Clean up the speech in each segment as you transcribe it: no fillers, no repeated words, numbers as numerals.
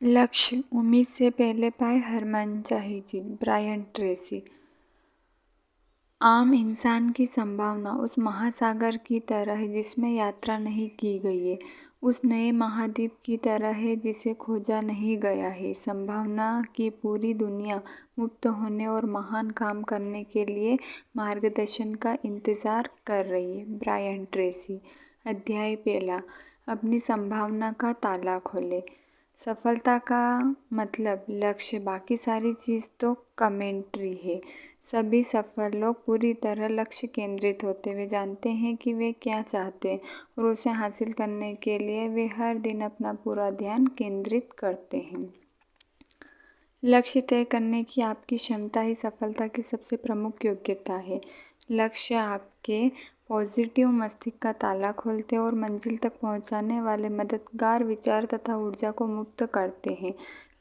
लक्ष्य उम्मीद से पहले पाए हर मनचाही चीज। Brian Tracy. आम इंसान की संभावना उस महासागर की तरह है जिसमें यात्रा नहीं की गई है, उस नए महाद्वीप की तरह है जिसे खोजा नहीं गया है। संभावना की पूरी दुनिया मुक्त होने और महान काम करने के लिए मार्गदर्शन का इंतज़ार कर रही है। Brian Tracy. अध्याय पहला। अपनी संभावना का ताला खोले। सफलता का मतलब लक्ष्य, बाकी सारी चीज़ तो कमेंट्री है। सभी सफल लोग पूरी तरह लक्ष्य केंद्रित होते वे जानते हैं कि वे क्या चाहते हैं और उसे हासिल करने के लिए वे हर दिन अपना पूरा ध्यान केंद्रित करते हैं। लक्ष्य तय करने की आपकी क्षमता ही सफलता की सबसे प्रमुख योग्यता है। लक्ष्य आपके पॉजिटिव मस्तिष्क का ताला खोलते और मंजिल तक पहुंचाने वाले मददगार विचार तथा ऊर्जा को मुक्त करते हैं।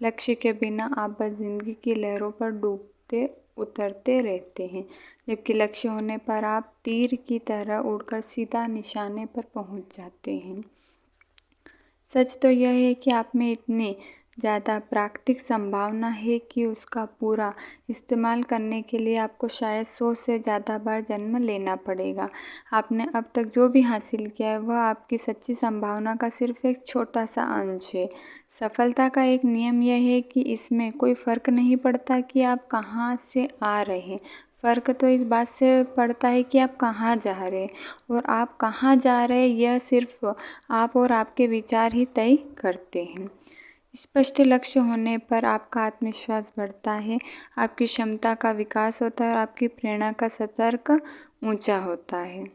लक्ष्य के बिना आप बस जिंदगी की लहरों पर डूबते उतरते रहते हैं, जबकि लक्ष्य होने पर आप तीर की तरह उड़कर सीधा निशाने पर पहुंच जाते हैं। सच तो यह है कि आप में इतनी ज़्यादा प्राकृतिक संभावना है कि उसका पूरा इस्तेमाल करने के लिए आपको शायद 100 से ज़्यादा बार जन्म लेना पड़ेगा। आपने अब तक जो भी हासिल किया है वह आपकी सच्ची संभावना का सिर्फ एक छोटा सा अंश है। सफलता का एक नियम यह है कि इसमें कोई फ़र्क नहीं पड़ता कि आप कहाँ से आ रहे हैं, फ़र्क तो इस बात से पड़ता है कि आप कहाँ जा रहे हैं, और आप कहाँ जा रहे हैं यह सिर्फ आप और आपके विचार ही तय करते हैं। स्पष्ट लक्ष्य होने पर आपका आत्मविश्वास बढ़ता है, आपकी क्षमता का विकास होता है और आपकी प्रेरणा का सतर्क ऊंचा होता है।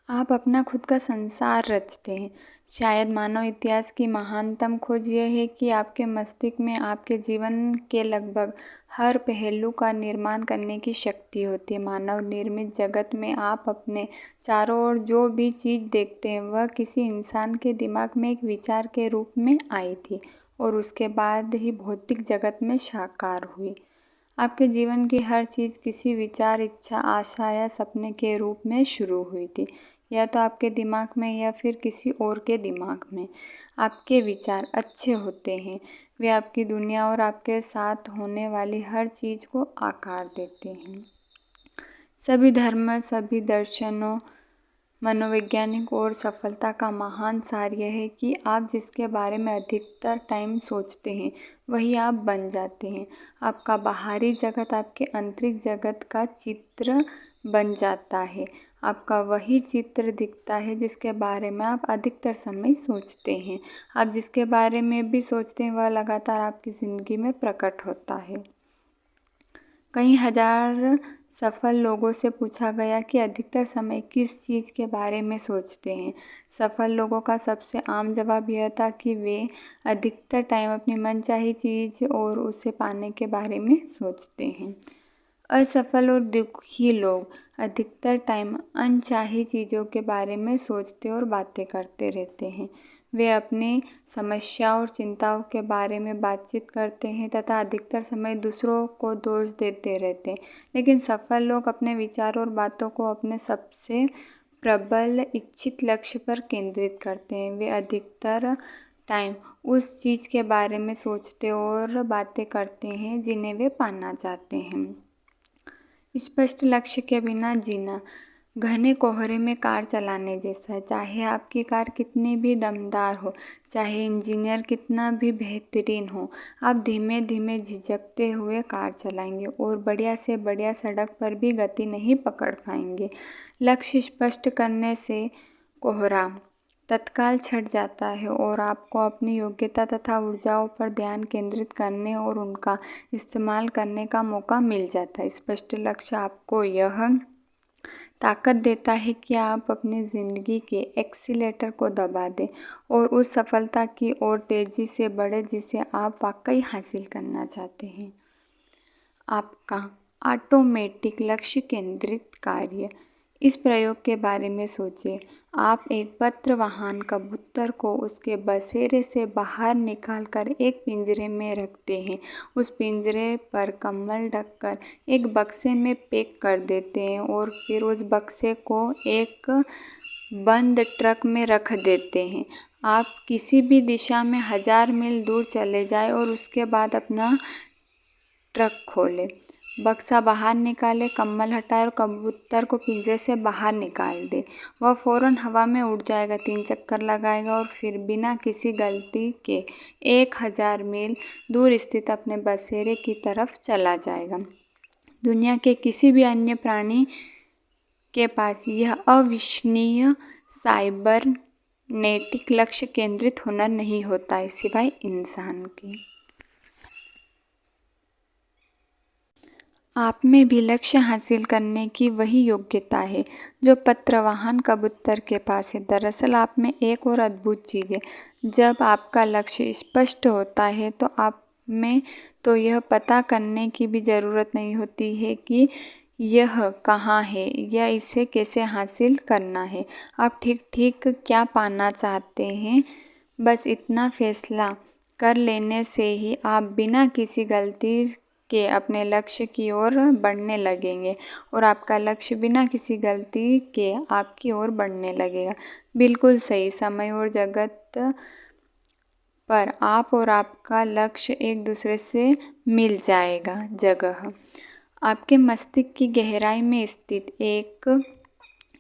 आप अपना खुद का संसार रचते हैं। शायद मानव इतिहास की महानतम खोज यह है कि आपके मस्तिष्क में आपके जीवन के लगभग हर पहलू का निर्माण करने की शक्ति होती है। मानव निर्मित जगत में आप अपने चारों ओर जो भी चीज़ देखते हैं वह किसी इंसान के दिमाग में एक विचार के रूप में आई थी और उसके बाद ही भौतिक जगत में साकार हुई। आपके जीवन की हर चीज़ किसी विचार, इच्छा, आशा या सपने के रूप में शुरू हुई थी, या तो आपके दिमाग में या फिर किसी और के दिमाग में। आपके विचार अच्छे होते हैं, वे आपकी दुनिया और आपके साथ होने वाली हर चीज़ को आकार देते हैं। सभी धर्म, सभी दर्शनों, मनोवैज्ञानिक और सफलता का महान सार यह है कि आप जिसके बारे में अधिकतर टाइम सोचते हैं वही आप बन जाते हैं। आपका बाहरी जगत आपके आंतरिक जगत का चित्र बन जाता है। आपका वही चित्र दिखता है जिसके बारे में आप अधिकतर समय सोचते हैं। आप जिसके बारे में भी सोचते हैं वह लगातार आपकी ज़िंदगी में प्रकट होता है। कई हजार सफल लोगों से पूछा गया कि अधिकतर समय किस चीज़ के बारे में सोचते हैं। सफल लोगों का सबसे आम जवाब यह था कि वे अधिकतर टाइम अपनी मनचाही चीज़ और उसे पाने के बारे में सोचते हैं। असफल और दुखी लोग अधिकतर टाइम अनचाही चीज़ों के बारे में सोचते और बातें करते रहते हैं। वे अपनी समस्याओं और चिंताओं के बारे में बातचीत करते हैं तथा अधिकतर समय दूसरों को दोष देते रहते हैं। लेकिन सफल लोग अपने विचारों और बातों को अपने सबसे प्रबल इच्छित लक्ष्य पर केंद्रित करते हैं। वे अधिकतर टाइम उस चीज़ के बारे में सोचते और बातें करते हैं जिन्हें वे पाना चाहते हैं। स्पष्ट लक्ष्य के बिना जीना घने कोहरे में कार चलाने जैसा है। चाहे आपकी कार कितनी भी दमदार हो, चाहे इंजीनियर कितना भी बेहतरीन हो, आप धीमे धीमे झिझकते हुए कार चलाएंगे और बढ़िया से बढ़िया सड़क पर भी गति नहीं पकड़ पाएंगे। लक्ष्य स्पष्ट करने से कोहरा तत्काल छट जाता है और आपको अपनी योग्यता तथा ऊर्जाओं पर ध्यान केंद्रित करने और उनका इस्तेमाल करने का मौका मिल जाता है। स्पष्ट लक्ष्य आपको यह ताकत देता है कि आप अपनी ज़िंदगी के एक्सीलेटर को दबा दें और उस सफलता की ओर तेज़ी से बढ़ें जिसे आप वाकई हासिल करना चाहते हैं। आपका ऑटोमेटिक लक्ष्य केंद्रित कार्य। इस प्रयोग के बारे में सोचें। आप एक पत्र वाहन कबूतर को उसके बसेरे से बाहर निकालकर एक पिंजरे में रखते हैं। उस पिंजरे पर कंबल ढककर एक बक्से में पैक कर देते हैं और फिर उस बक्से को एक बंद ट्रक में रख देते हैं। आप किसी भी दिशा में 1000 मील दूर चले जाएं और उसके बाद अपना ट्रक खोलें, बक्सा बाहर निकालें, कंबल हटाएं और कबूतर को पिंजरे से बाहर निकाल दें। वह फ़ौरन हवा में उड़ जाएगा, 3 चक्कर लगाएगा और फिर बिना किसी गलती के 1000 मील दूर स्थित अपने बसेरे की तरफ चला जाएगा। दुनिया के किसी भी अन्य प्राणी के पास यह अविश्वसनीय साइबरनेटिक लक्ष्य केंद्रित हुनर नहीं होता है, सिवाय इंसान के। आप में भी लक्ष्य हासिल करने की वही योग्यता है जो पत्रवाहन कबूतर के पास है। दरअसल आप में एक और अद्भुत चीज़ है। जब आपका लक्ष्य स्पष्ट होता है तो आप में तो यह पता करने की भी ज़रूरत नहीं होती है कि यह कहाँ है या इसे कैसे हासिल करना है। आप ठीक ठीक क्या पाना चाहते हैं, बस इतना फैसला कर लेने से ही आप बिना किसी गलती के अपने लक्ष्य की ओर बढ़ने लगेंगे और आपका लक्ष्य बिना किसी गलती के आपकी ओर बढ़ने लगेगा। बिल्कुल सही समय और जगत पर आप और आपका लक्ष्य एक दूसरे से मिल जाएगा। जगह आपके मस्तिष्क की गहराई में स्थित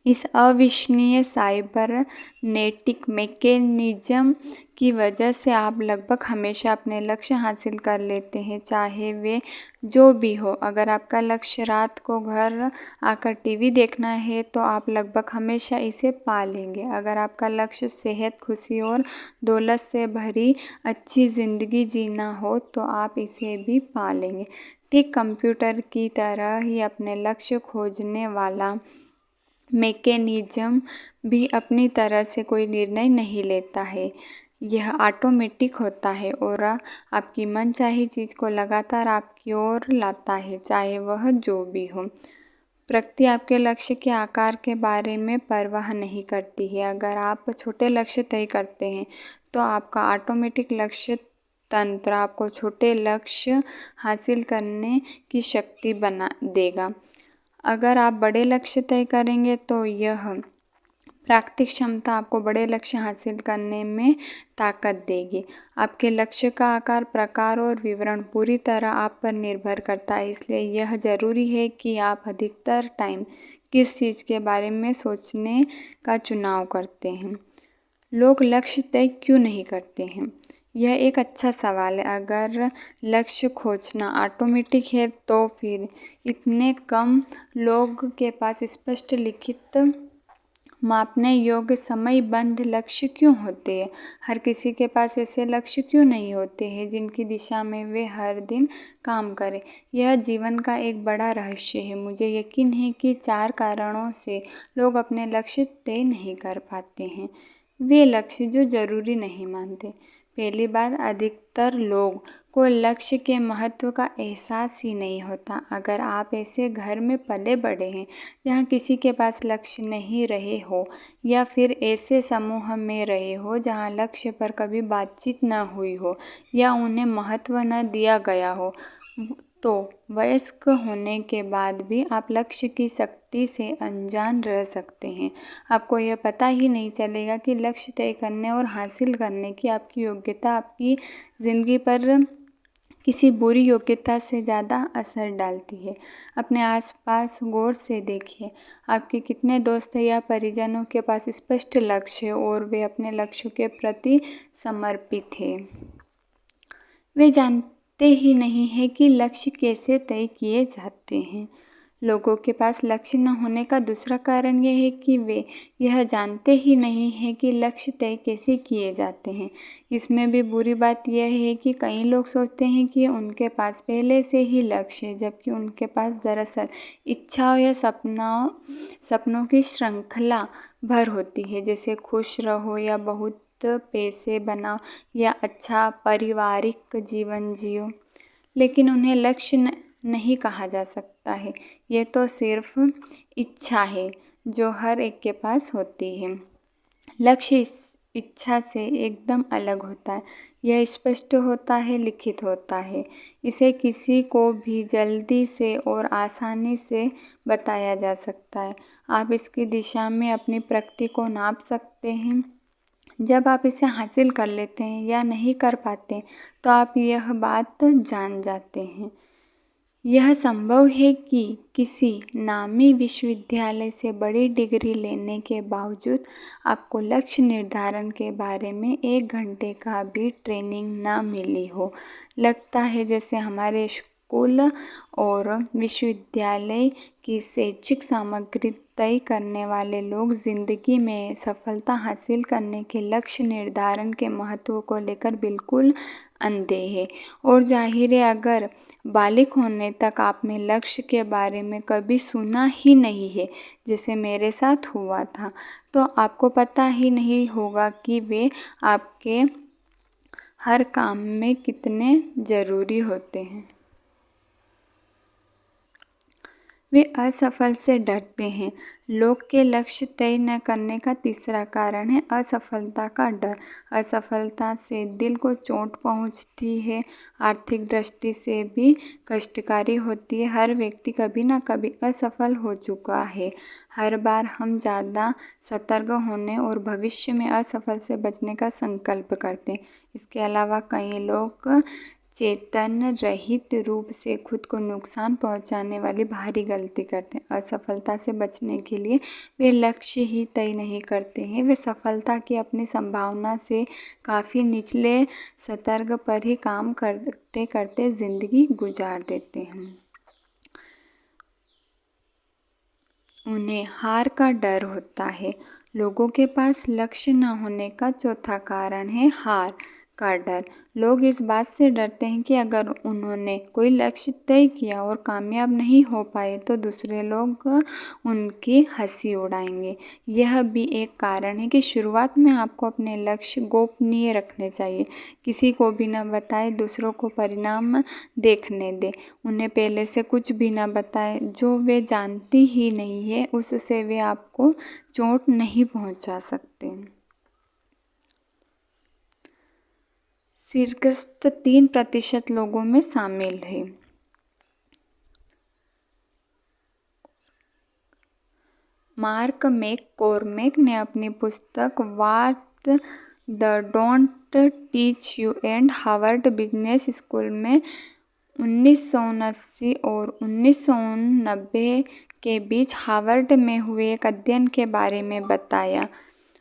इस अविश्वसनीय साइबरनेटिक मैकेनिज्म की वजह से आप लगभग हमेशा अपने लक्ष्य हासिल कर लेते हैं, चाहे वे जो भी हो। अगर आपका लक्ष्य रात को घर आकर टीवी देखना है तो आप लगभग हमेशा इसे पा लेंगे। अगर आपका लक्ष्य सेहत, खुशी और दौलत से भरी अच्छी ज़िंदगी जीना हो तो आप इसे भी पा लेंगे। ठीक कंप्यूटर की तरह ही अपने लक्ष्य खोजने वाला मैकेनिज्म भी अपनी तरह से कोई निर्णय नहीं लेता है। यह ऑटोमेटिक होता है और आपकी मनचाही चीज़ को लगातार आपकी ओर लाता है, चाहे वह जो भी हो। प्रकृति आपके लक्ष्य के आकार के बारे में परवाह नहीं करती है। अगर आप छोटे लक्ष्य तय करते हैं तो आपका ऑटोमेटिक लक्ष्य तंत्र आपको छोटे लक्ष्य हासिल करने की शक्ति बना देगा। अगर आप बड़े लक्ष्य तय करेंगे तो यह प्राकृतिक क्षमता आपको बड़े लक्ष्य हासिल करने में ताकत देगी। आपके लक्ष्य का आकार, प्रकार और विवरण पूरी तरह आप पर निर्भर करता है, इसलिए यह ज़रूरी है कि आप अधिकतर टाइम किस चीज़ के बारे में सोचने का चुनाव करते हैं। लोग लक्ष्य तय क्यों नहीं करते हैं? यह एक अच्छा सवाल है। अगर लक्ष्य खोजना ऑटोमेटिक है तो फिर इतने कम लोग के पास स्पष्ट, लिखित, मापने योग्य, समयबद्ध लक्ष्य क्यों होते हैं? हर किसी के पास ऐसे लक्ष्य क्यों नहीं होते हैं जिनकी दिशा में वे हर दिन काम करें? यह जीवन का एक बड़ा रहस्य है। मुझे यकीन है कि 4 कारणों से लोग अपने लक्ष्य तय नहीं कर पाते हैं। वे लक्ष्य जो ज़रूरी नहीं मानते। पहली बात, अधिकतर लोग को लक्ष्य के महत्व का एहसास ही नहीं होता। अगर आप ऐसे घर में पले बढ़े हैं जहाँ किसी के पास लक्ष्य नहीं रहे हो या फिर ऐसे समूह में रहे हो जहाँ लक्ष्य पर कभी बातचीत न हुई हो या उन्हें महत्व न दिया गया हो, तो वयस्क होने के बाद भी आप लक्ष्य की शक्ति से अनजान रह सकते हैं। आपको यह पता ही नहीं चलेगा कि लक्ष्य तय करने और हासिल करने की आपकी योग्यता आपकी ज़िंदगी पर किसी बुरी योग्यता से ज़्यादा असर डालती है। अपने आसपास गौर से देखिए, आपके कितने दोस्त या परिजनों के पास स्पष्ट लक्ष्य है और वे अपने लक्ष्यों के प्रति समर्पित हैं। वे जानते ही नहीं हैं कि लक्ष्य कैसे तय किए जाते हैं। लोगों के पास लक्ष्य न होने का दूसरा कारण यह है कि वे यह जानते ही नहीं हैं कि लक्ष्य तय कैसे किए जाते हैं। इसमें भी बुरी बात यह है कि कई लोग सोचते हैं कि उनके पास पहले से ही लक्ष्य है, जबकि उनके पास दरअसल इच्छाओं या सपनों की श्रृंखला भर होती है, जैसे खुश रहो या बहुत पैसे बनाओ या अच्छा पारिवारिक जीवन जियो। लेकिन उन्हें लक्ष्य नहीं कहा जा सकता है। यह तो सिर्फ इच्छा है जो हर एक के पास होती है। लक्ष्य इच्छा से एकदम अलग होता है। यह स्पष्ट होता है, लिखित होता है। इसे किसी को भी जल्दी से और आसानी से बताया जा सकता है। आप इसकी दिशा में अपनी प्रगति को नाप सकते हैं। जब आप इसे हासिल कर लेते हैं या नहीं कर पाते, तो आप यह बात जान जाते हैं। यह संभव है कि किसी नामी विश्वविद्यालय से बड़ी डिग्री लेने के बावजूद आपको लक्ष्य निर्धारण के बारे में 1 घंटे का भी ट्रेनिंग ना मिली हो। लगता है जैसे हमारे स्कूल और विश्वविद्यालय की शैक्षिक सामग्री तय करने वाले लोग ज़िंदगी में सफलता हासिल करने के लक्ष्य निर्धारण के महत्व को लेकर बिल्कुल अंधे हैं। और जाहिर है, अगर बालिग होने तक आपने लक्ष्य के बारे में कभी सुना ही नहीं है, जैसे मेरे साथ हुआ था, तो आपको पता ही नहीं होगा कि वे आपके हर काम में कितने ज़रूरी होते हैं। वे असफल से डरते हैं। लोग के लक्ष्य तय न करने का तीसरा कारण है असफलता का डर। असफलता से दिल को चोट पहुंचती है, आर्थिक दृष्टि से भी कष्टकारी होती है। हर व्यक्ति कभी न कभी असफल हो चुका है। हर बार हम ज़्यादा सतर्क होने और भविष्य में असफल से बचने का संकल्प करते हैं। इसके अलावा कई लोग चेतन रहित रूप से खुद को नुकसान पहुंचाने वाली भारी गलती करते हैं। असफलता से बचने के लिए वे लक्ष्य ही तय नहीं करते हैं, वे सफलता की अपनी संभावना से काफ़ी निचले स्तर पर ही काम करते करते ज़िंदगी गुजार देते हैं। उन्हें हार का डर होता है। लोगों के पास लक्ष्य न होने का चौथा कारण है हार का डर। लोग इस बात से डरते हैं कि अगर उन्होंने कोई लक्ष्य तय किया और कामयाब नहीं हो पाए तो दूसरे लोग उनकी हंसी उड़ाएंगे। यह भी एक कारण है कि शुरुआत में आपको अपने लक्ष्य गोपनीय रखने चाहिए। किसी को भी न बताएं, दूसरों को परिणाम देखने दें। उन्हें पहले से कुछ भी न बताएं जो वे जानती ही नहीं है, उससे वे आपको चोट नहीं पहुंचा सकते। शिकस्त 3% लोगों में शामिल है। मार्क मैककॉर्मेक ने अपनी पुस्तक what the don't teach you and Harvard business school में 1979 और 1990 के बीच हार्वर्ड में हुए एक अध्ययन के बारे में बताया।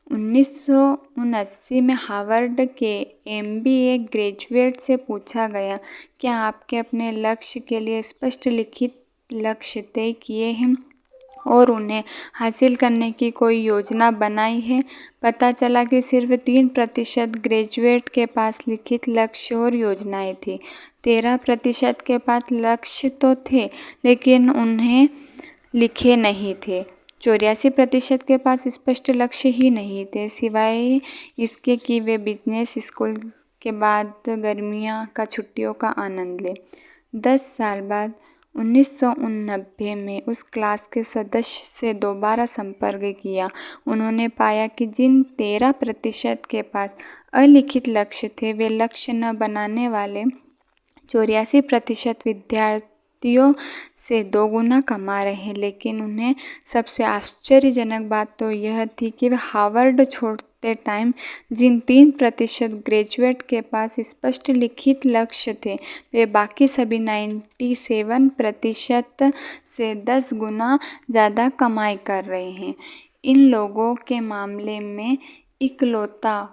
1979 में हार्वर्ड के MBA ग्रेजुएट से पूछा गया, क्या आपके अपने लक्ष्य के लिए स्पष्ट लिखित लक्ष्य तय किए हैं और उन्हें हासिल करने की कोई योजना बनाई है? पता चला कि सिर्फ 3% ग्रेजुएट के पास लिखित लक्ष्य और योजनाएं थी। 13% के पास लक्ष्य तो थे, लेकिन उन्हें लिखे नहीं थे। 84% के पास स्पष्ट लक्ष्य ही नहीं थे, सिवाय इसके कि वे बिजनेस स्कूल के बाद गर्मियों का छुट्टियों का आनंद लें। 10 साल बाद 1989 में उस क्लास के सदस्य से दोबारा संपर्क किया। उन्होंने पाया कि जिन 13% के पास अलिखित लक्ष्य थे, वे लक्ष्य न बनाने वाले 84% विद्यार्थियों से 2 गुना कमा रहे हैं। लेकिन उन्हें सबसे आश्चर्यजनक बात तो यह थी कि वे हार्वर्ड छोड़ते टाइम जिन 3% ग्रेजुएट के पास स्पष्ट लिखित लक्ष्य थे, वे बाकी सभी 97% से 10 गुना ज़्यादा कमाई कर रहे हैं। इन लोगों के मामले में इकलौता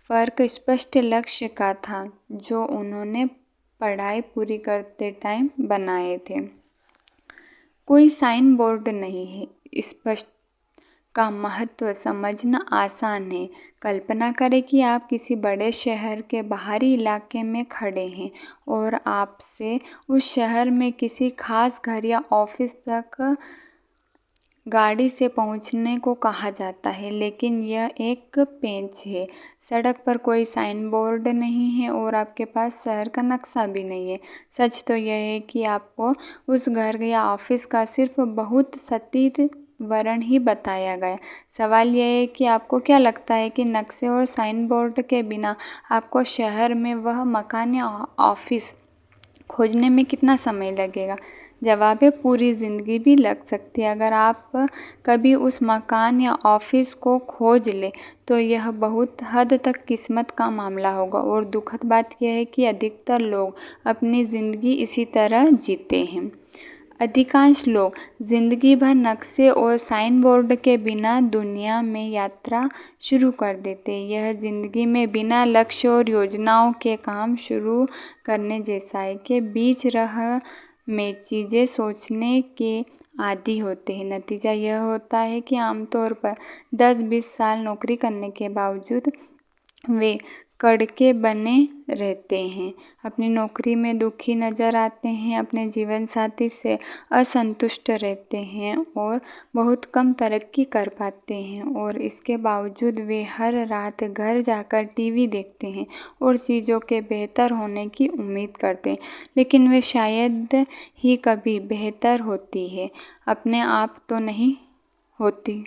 फ़र्क स्पष्ट लक्ष्य का था जो उन्होंने पढ़ाई पूरी करते टाइम बनाए थे। कोई साइन बोर्ड नहीं है। स्पष्ट का महत्व समझना आसान है। कल्पना करें कि आप किसी बड़े शहर के बाहरी इलाके में खड़े हैं और आपसे उस शहर में किसी खास घर या ऑफिस तक गाड़ी से पहुंचने को कहा जाता है, लेकिन यह एक पेंच है। सड़क पर कोई साइन बोर्ड नहीं है और आपके पास शहर का नक्शा भी नहीं है। सच तो यह है कि आपको उस घर या ऑफिस का सिर्फ बहुत सटीक वातावरण ही बताया गया। सवाल यह है कि आपको क्या लगता है कि नक्शे और साइन बोर्ड के बिना आपको शहर में वह मकान या ऑफिस खोजने में कितना समय लगेगा? जवाब है, पूरी ज़िंदगी भी लग सकती है। अगर आप कभी उस मकान या ऑफिस को खोज ले तो यह बहुत हद तक किस्मत का मामला होगा। और दुखद बात यह है कि अधिकतर लोग अपनी ज़िंदगी इसी तरह जीते हैं। अधिकांश लोग ज़िंदगी भर नक्शे और साइन बोर्ड के बिना दुनिया में यात्रा शुरू कर देते हैं। यह ज़िंदगी में बिना लक्ष्य और योजनाओं के काम शुरू करने जैसा है कि बीच राह में चीज़ें सोचने के आदी होते हैं। नतीजा यह होता है कि आमतौर पर 10-20 साल नौकरी करने के बावजूद वे कड़के बने रहते हैं, अपनी नौकरी में दुखी नज़र आते हैं, अपने जीवन साथी से असंतुष्ट रहते हैं और बहुत कम तरक्की कर पाते हैं। और इसके बावजूद वे हर रात घर जाकर टीवी देखते हैं और चीज़ों के बेहतर होने की उम्मीद करते हैं, लेकिन वे शायद ही कभी बेहतर होती है, अपने आप तो नहीं होती।